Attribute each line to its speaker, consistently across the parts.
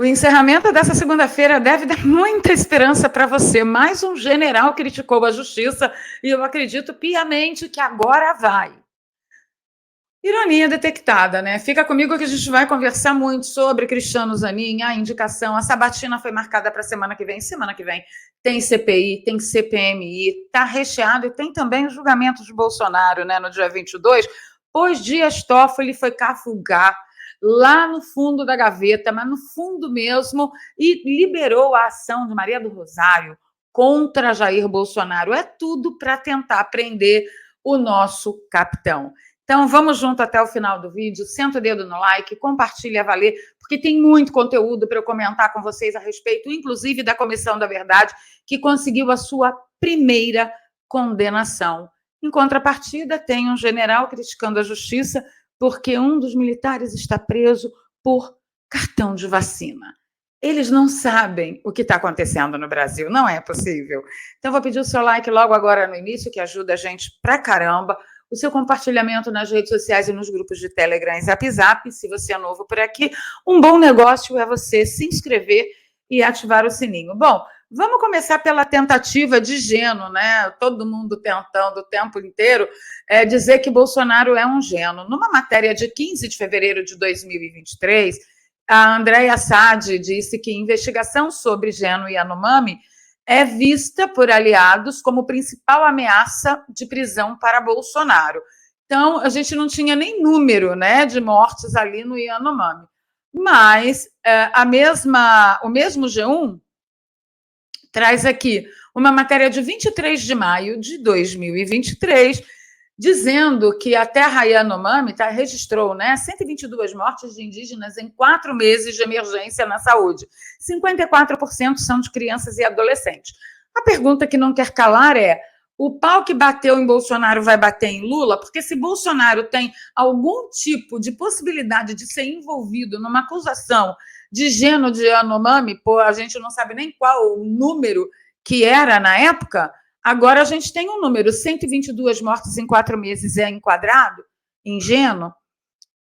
Speaker 1: O encerramento dessa segunda-feira deve dar muita esperança para você. Mais um general criticou a justiça e eu acredito piamente que agora vai. Ironia detectada, né? Fica comigo que a gente vai conversar muito sobre Cristiano Zanin, a indicação. A sabatina foi marcada para a semana que vem. Semana que vem tem CPI, tem CPMI, está recheado e tem também o julgamento de Bolsonaro, né, no dia 22, pois Dias Toffoli foi cafugar lá no fundo da gaveta, mas no fundo mesmo, e liberou a ação de Maria do Rosário contra Jair Bolsonaro. É tudo para tentar prender o nosso capitão. Então, vamos junto até o final do vídeo, senta o dedo no like, compartilha a valer, porque tem muito conteúdo para eu comentar com vocês a respeito, inclusive da Comissão da Verdade, que conseguiu a sua primeira condenação. Em contrapartida, tem um general criticando a justiça porque um dos militares está preso por cartão de vacina. Eles não sabem o que está acontecendo no Brasil, não é possível. Então, vou pedir o seu like logo agora no início, que ajuda a gente pra caramba. O seu compartilhamento nas redes sociais e nos grupos de Telegram e Zap. Se você é novo por aqui, um bom negócio é você se inscrever e ativar o sininho. Bom, vamos começar pela tentativa de gênio, né? Todo mundo tentando o tempo inteiro dizer que Bolsonaro é um gênio. Numa matéria de 15 de fevereiro de 2023, a Andréa Sade disse que investigação sobre Geno e Yanomami é vista por aliados como principal ameaça de prisão para Bolsonaro. Então, a gente não tinha nem número, né, de mortes ali no Yanomami. Mas o mesmo G1 traz aqui uma matéria de 23 de maio de 2023, dizendo que a terra Yanomami registrou 122 mortes de indígenas em 4 meses de emergência na saúde. 54% são de crianças e adolescentes. A pergunta que não quer calar é: o pau que bateu em Bolsonaro vai bater em Lula? Porque se Bolsonaro tem algum tipo de possibilidade de ser envolvido numa acusação de gênocídio de Yanomami, a gente não sabe nem qual o número que era na época. Agora a gente tem um número, 122 mortes em 4 meses é enquadrado, ingênuo?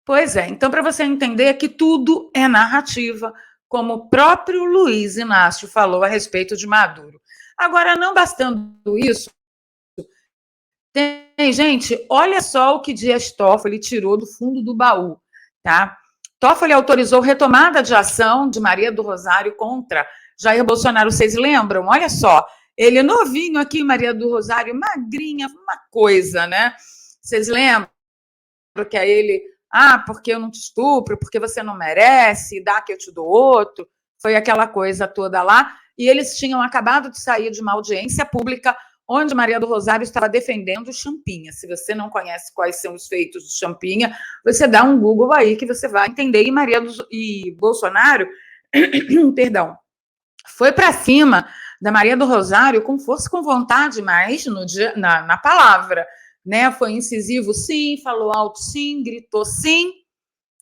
Speaker 1: Pois é, então para você entender que tudo é narrativa, como o próprio Luiz Inácio falou a respeito de Maduro. Agora, não bastando isso, gente, olha só o que Dias Toffoli tirou do fundo do baú, tá? Toffoli autorizou retomada de ação de Maria do Rosário contra Jair Bolsonaro. Vocês lembram? Olha só, ele novinho aqui, Maria do Rosário, magrinha, uma coisa, né? Vocês lembram que a ele, porque eu não te estupro, porque você não merece, dá que eu te dou outro. Foi aquela coisa toda lá. E eles tinham acabado de sair de uma audiência pública onde Maria do Rosário estava defendendo o Champinha. Se você não conhece quais são os feitos do Champinha, você dá um Google aí que você vai entender. E Bolsonaro, perdão, foi para cima da Maria do Rosário com força, com vontade, mas na palavra, né? Foi incisivo, sim, falou alto, sim, gritou, sim,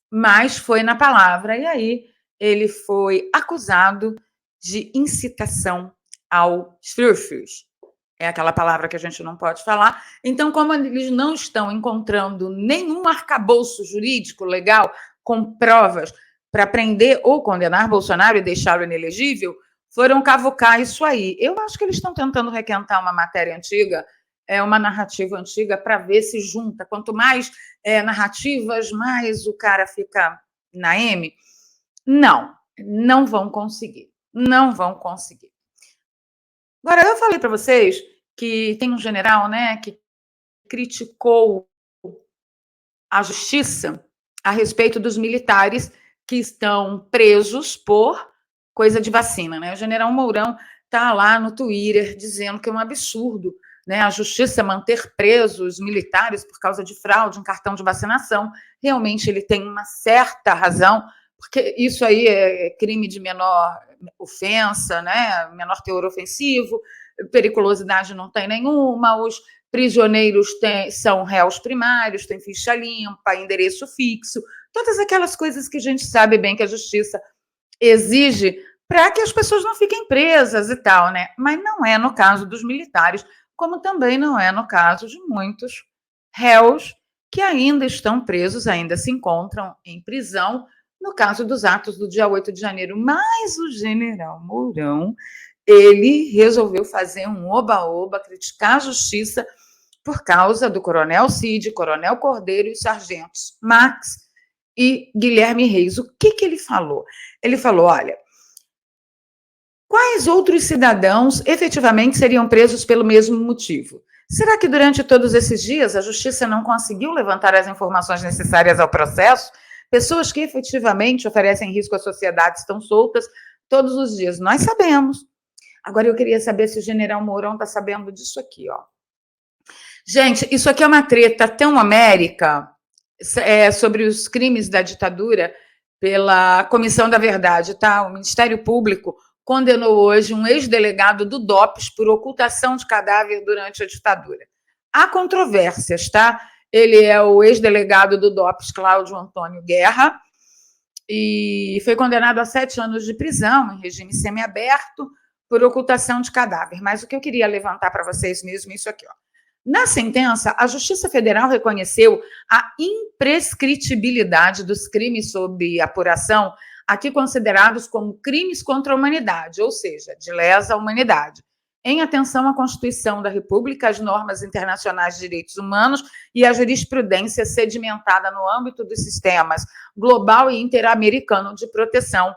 Speaker 1: mas foi na palavra. E aí ele foi acusado de incitação ao frufrus. É aquela palavra que a gente não pode falar. Então, como eles não estão encontrando nenhum arcabouço jurídico legal com provas para prender ou condenar Bolsonaro e deixá-lo inelegível, foram cavucar isso aí. Eu acho que eles estão tentando requentar uma matéria antiga, uma narrativa antiga, para ver se junta. Quanto mais narrativas, mais o cara fica na M. Não vão conseguir. Não vão conseguir. Agora, eu falei para vocês que tem um general, né, que criticou a justiça a respeito dos militares que estão presos por coisa de vacina, né? O general Mourão está lá no Twitter dizendo que é um absurdo, né, a justiça manter presos militares por causa de fraude em cartão de vacinação. Realmente ele tem uma certa razão, porque isso aí é crime de menor ofensa, né, menor teor ofensivo, periculosidade não tem nenhuma, os prisioneiros são réus primários, têm ficha limpa, endereço fixo, todas aquelas coisas que a gente sabe bem que a justiça exige para que as pessoas não fiquem presas e tal, né? Mas não é no caso dos militares, como também não é no caso de muitos réus que ainda estão presos, ainda se encontram em prisão no caso dos atos do dia 8 de janeiro. Mas o general Mourão, ele resolveu fazer um oba-oba, criticar a justiça por causa do coronel Cid, coronel Cordeiro e os sargentos Max e Guilherme Reis. O que ele falou? Ele falou, olha, quais outros cidadãos efetivamente seriam presos pelo mesmo motivo? Será que durante todos esses dias a justiça não conseguiu levantar as informações necessárias ao processo? Pessoas que efetivamente oferecem risco à sociedade estão soltas todos os dias. Nós sabemos. Agora eu queria saber se o general Mourão está sabendo disso aqui, ó. Gente, isso aqui é uma treta tão homérica sobre os crimes da ditadura pela Comissão da Verdade, tá? O Ministério Público condenou hoje um ex-delegado do DOPS por ocultação de cadáver durante a ditadura. Há controvérsias, tá? Ele é o ex-delegado do DOPS, Cláudio Antônio Guerra, e foi condenado a 7 anos de prisão em regime semiaberto por ocultação de cadáver. Mas o que eu queria levantar para vocês mesmo é isso aqui, ó. Na sentença, a Justiça Federal reconheceu a imprescritibilidade dos crimes sob apuração, aqui considerados como crimes contra a humanidade, ou seja, de lesa humanidade, em atenção à Constituição da República, às normas internacionais de direitos humanos e à jurisprudência sedimentada no âmbito dos sistemas global e interamericano de proteção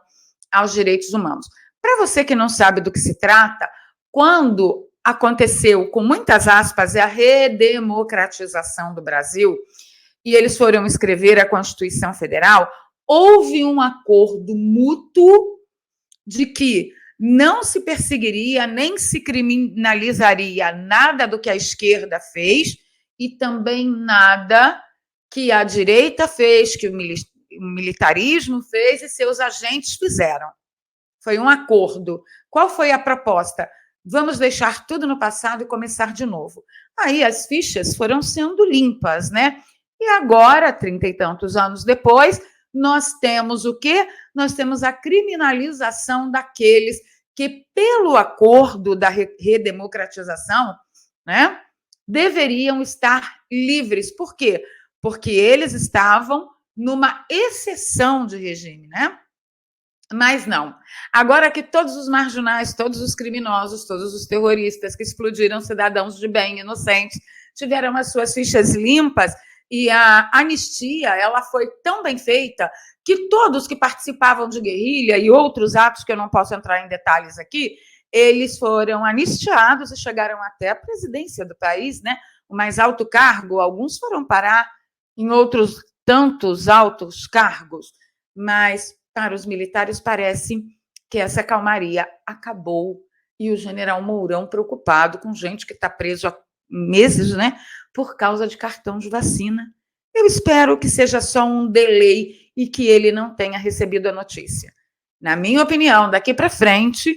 Speaker 1: aos direitos humanos. Para você que não sabe do que se trata, quando aconteceu, com muitas aspas, a redemocratização do Brasil, e eles foram escrever a Constituição Federal, houve um acordo mútuo de que não se perseguiria nem se criminalizaria nada do que a esquerda fez e também nada que a direita fez, que o militarismo fez e seus agentes fizeram. Foi um acordo. Qual foi a proposta? Vamos deixar tudo no passado e começar de novo. Aí as fichas foram sendo limpas, né? E agora, 30 e tantos anos depois, nós temos o quê? Nós temos a criminalização daqueles que, pelo acordo da redemocratização, né, deveriam estar livres. Por quê? Porque eles estavam numa exceção de regime, né? Mas não. Agora que todos os marginais, todos os criminosos, todos os terroristas que explodiram cidadãos de bem, inocentes, tiveram as suas fichas limpas e a anistia, ela foi tão bem feita que todos que participavam de guerrilha e outros atos que eu não posso entrar em detalhes aqui, eles foram anistiados e chegaram até a presidência do país, né? O mais alto cargo, alguns foram parar em outros tantos altos cargos, mas para os militares parece que essa calmaria acabou e o general Mourão preocupado com gente que está preso há meses, né, por causa de cartão de vacina. Eu espero que seja só um delay e que ele não tenha recebido a notícia. Na minha opinião, daqui para frente,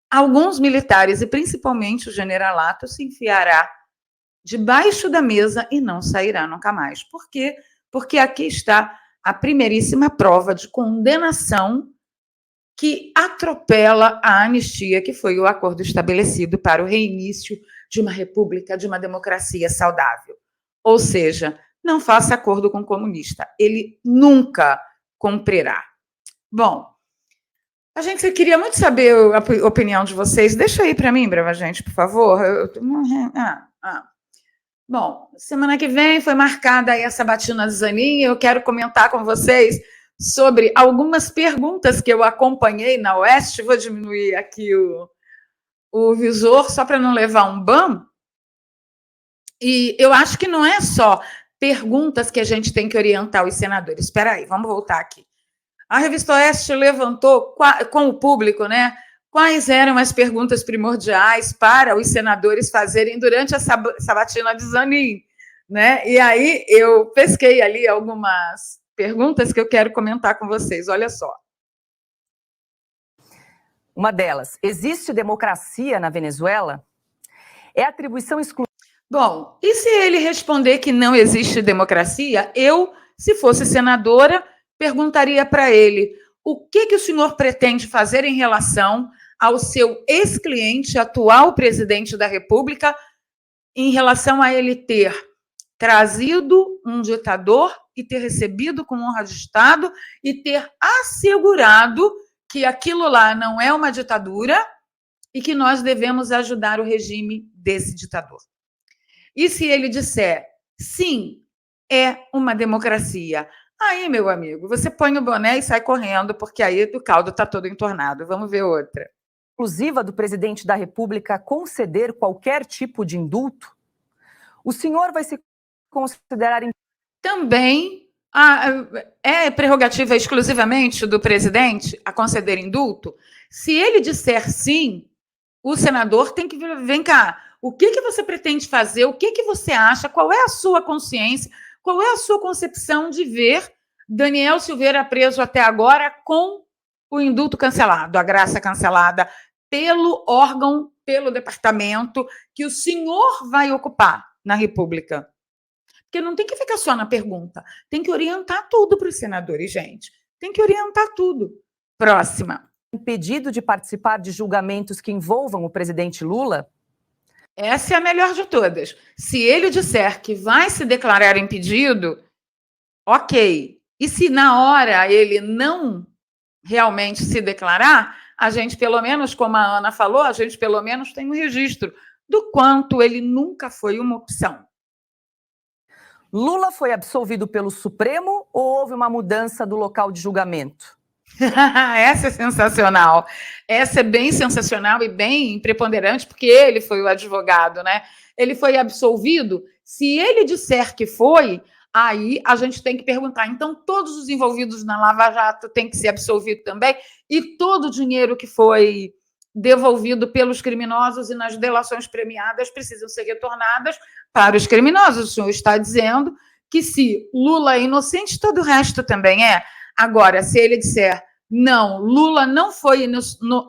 Speaker 1: alguns militares e principalmente o generalato se enfiará debaixo da mesa e não sairá nunca mais. Por quê? Porque aqui está a primeiríssima prova de condenação que atropela a anistia, que foi o acordo estabelecido para o reinício de uma república, de uma democracia saudável. Ou seja, não faça acordo com o comunista, ele nunca cumprirá. Bom, a gente queria muito saber a opinião de vocês. Deixa aí para mim, brava gente, por favor. Bom, semana que vem foi marcada aí a sabatina de Zanin e eu quero comentar com vocês sobre algumas perguntas que eu acompanhei na Oeste. Vou diminuir aqui o visor só para não levar um ban. E eu acho que não é só perguntas que a gente tem que orientar os senadores. Espera aí, vamos voltar aqui. A Revista Oeste levantou com o público, né? Quais eram as perguntas primordiais para os senadores fazerem durante a sabatina de Zanin, né? E aí eu pesquei ali algumas perguntas que eu quero comentar com vocês. Olha só.
Speaker 2: Uma delas, existe democracia na Venezuela? É atribuição exclusiva.
Speaker 1: Bom, e se ele responder que não existe democracia, eu, se fosse senadora, perguntaria para ele o que o senhor pretende fazer em relação ao seu ex-cliente, atual presidente da República, em relação a ele ter trazido um ditador e ter recebido com honra de Estado e ter assegurado que aquilo lá não é uma ditadura e que nós devemos ajudar o regime desse ditador. E se ele disser sim, é uma democracia, aí, meu amigo, você põe o boné e sai correndo, porque aí o caldo está todo entornado. Vamos ver outra.
Speaker 2: Exclusiva do presidente da República conceder qualquer tipo de indulto? O senhor vai se considerar...
Speaker 1: Também é prerrogativa exclusivamente do presidente a conceder indulto? Se ele disser sim, o senador tem que... Vem cá, o que você pretende fazer? O que você acha? Qual é a sua consciência? Qual é a sua concepção de ver Daniel Silveira preso até agora com o indulto cancelado, a graça cancelada pelo órgão, pelo departamento que o senhor vai ocupar na República? Porque não tem que ficar só na pergunta, tem que orientar tudo para os senadores, gente. Tem que orientar tudo. Próxima.
Speaker 2: Impedido de participar de julgamentos que envolvam o presidente Lula?
Speaker 1: Essa é a melhor de todas. Se ele disser que vai se declarar impedido, ok. E se na hora ele não realmente se declarar, a gente, pelo menos, como a Ana falou, a gente pelo menos tem um registro do quanto ele nunca foi uma opção.
Speaker 2: Lula foi absolvido pelo Supremo ou houve uma mudança do local de julgamento?
Speaker 1: Essa é sensacional. Essa é bem sensacional e bem preponderante, porque ele foi o advogado, né? Ele foi absolvido. Se ele disser que foi, aí a gente tem que perguntar. Então, todos os envolvidos na Lava Jato têm que ser absolvidos também, e todo o dinheiro que foi devolvido pelos criminosos e nas delações premiadas precisam ser retornadas para os criminosos. O senhor está dizendo que se Lula é inocente, todo o resto também é. Agora, se ele disser, não, Lula não foi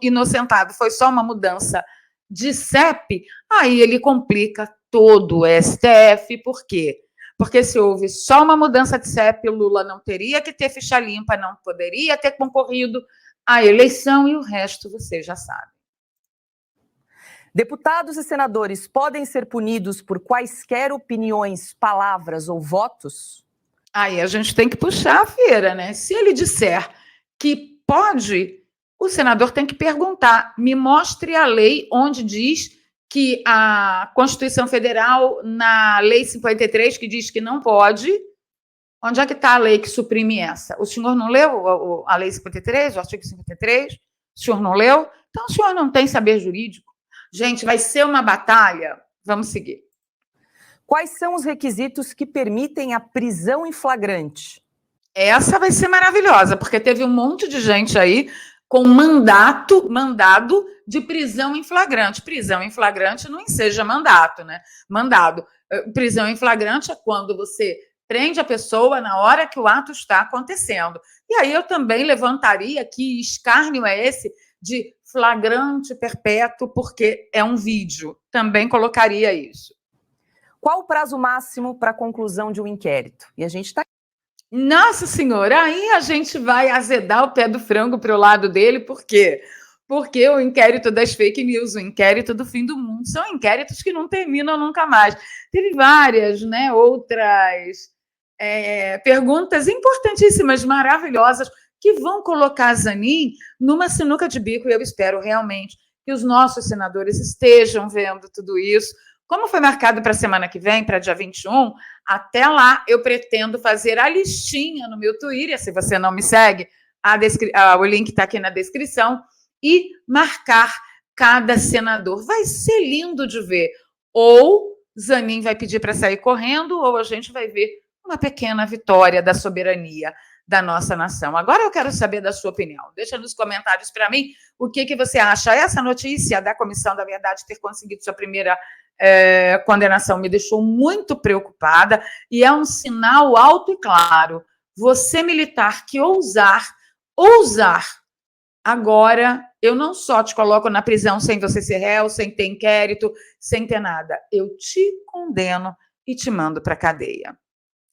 Speaker 1: inocentado, foi só uma mudança de CEP, aí ele complica todo o STF. Por quê? Porque se houve só uma mudança de CEP, Lula não teria que ter ficha limpa, não poderia ter concorrido à eleição, e o resto você já sabe.
Speaker 2: Deputados e senadores podem ser punidos por quaisquer opiniões, palavras ou votos?
Speaker 1: Aí a gente tem que puxar a feira, né? Se ele disser que pode, o senador tem que perguntar, me mostre a lei onde diz que a Constituição Federal, na Lei 53, que diz que não pode, onde é que está a lei que suprime essa? O senhor não leu a Lei 53, o artigo 53? O senhor não leu? Então o senhor não tem saber jurídico. Gente, vai ser uma batalha. Vamos seguir.
Speaker 2: Quais são os requisitos que permitem a prisão em flagrante?
Speaker 1: Essa vai ser maravilhosa, porque teve um monte de gente aí com mandado de prisão em flagrante. Prisão em flagrante não enseja mandato, né? Mandado. Prisão em flagrante é quando você prende a pessoa na hora que o ato está acontecendo. E aí eu também levantaria que escárnio é esse de flagrante perpétuo, porque é um vídeo. Também colocaria isso.
Speaker 2: Qual o prazo máximo para a conclusão de um inquérito? E a gente está...
Speaker 1: Nossa Senhora, aí a gente vai azedar o pé do frango para o lado dele, por quê? Porque o inquérito das fake news, o inquérito do fim do mundo, são inquéritos que não terminam nunca mais. Teve várias, né, outras perguntas importantíssimas, maravilhosas, que vão colocar a Zanin numa sinuca de bico, e eu espero realmente que os nossos senadores estejam vendo tudo isso. Como foi marcado para a semana que vem, para dia 21, até lá eu pretendo fazer a listinha no meu Twitter, se você não me segue, o link está aqui na descrição, e marcar cada senador. Vai ser lindo de ver. Ou Zanin vai pedir para sair correndo, ou a gente vai ver uma pequena vitória da soberania da nossa nação. Agora eu quero saber da sua opinião. Deixa nos comentários para mim o que você acha. Essa notícia da Comissão da Verdade ter conseguido sua primeira condenação me deixou muito preocupada, e é um sinal alto e claro. Você, militar, que ousar, agora eu não só te coloco na prisão sem você ser réu, sem ter inquérito, sem ter nada. Eu te condeno e te mando para a cadeia.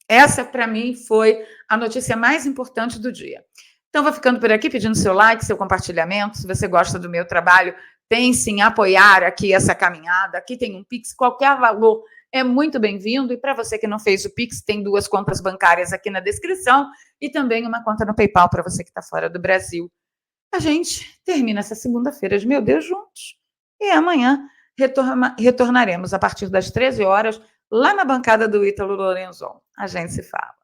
Speaker 1: Essa, para mim, foi a notícia mais importante do dia. Então, vou ficando por aqui, pedindo seu like, seu compartilhamento. Se você gosta do meu trabalho, pense em apoiar aqui essa caminhada. Aqui tem um Pix, qualquer valor é muito bem-vindo. E para você que não fez o Pix, tem 2 contas bancárias aqui na descrição e também uma conta no PayPal para você que está fora do Brasil. A gente termina essa segunda-feira de Meu Deus juntos e amanhã retornaremos a partir das 13 horas lá na bancada do Ítalo Lorenzon. A gente se fala.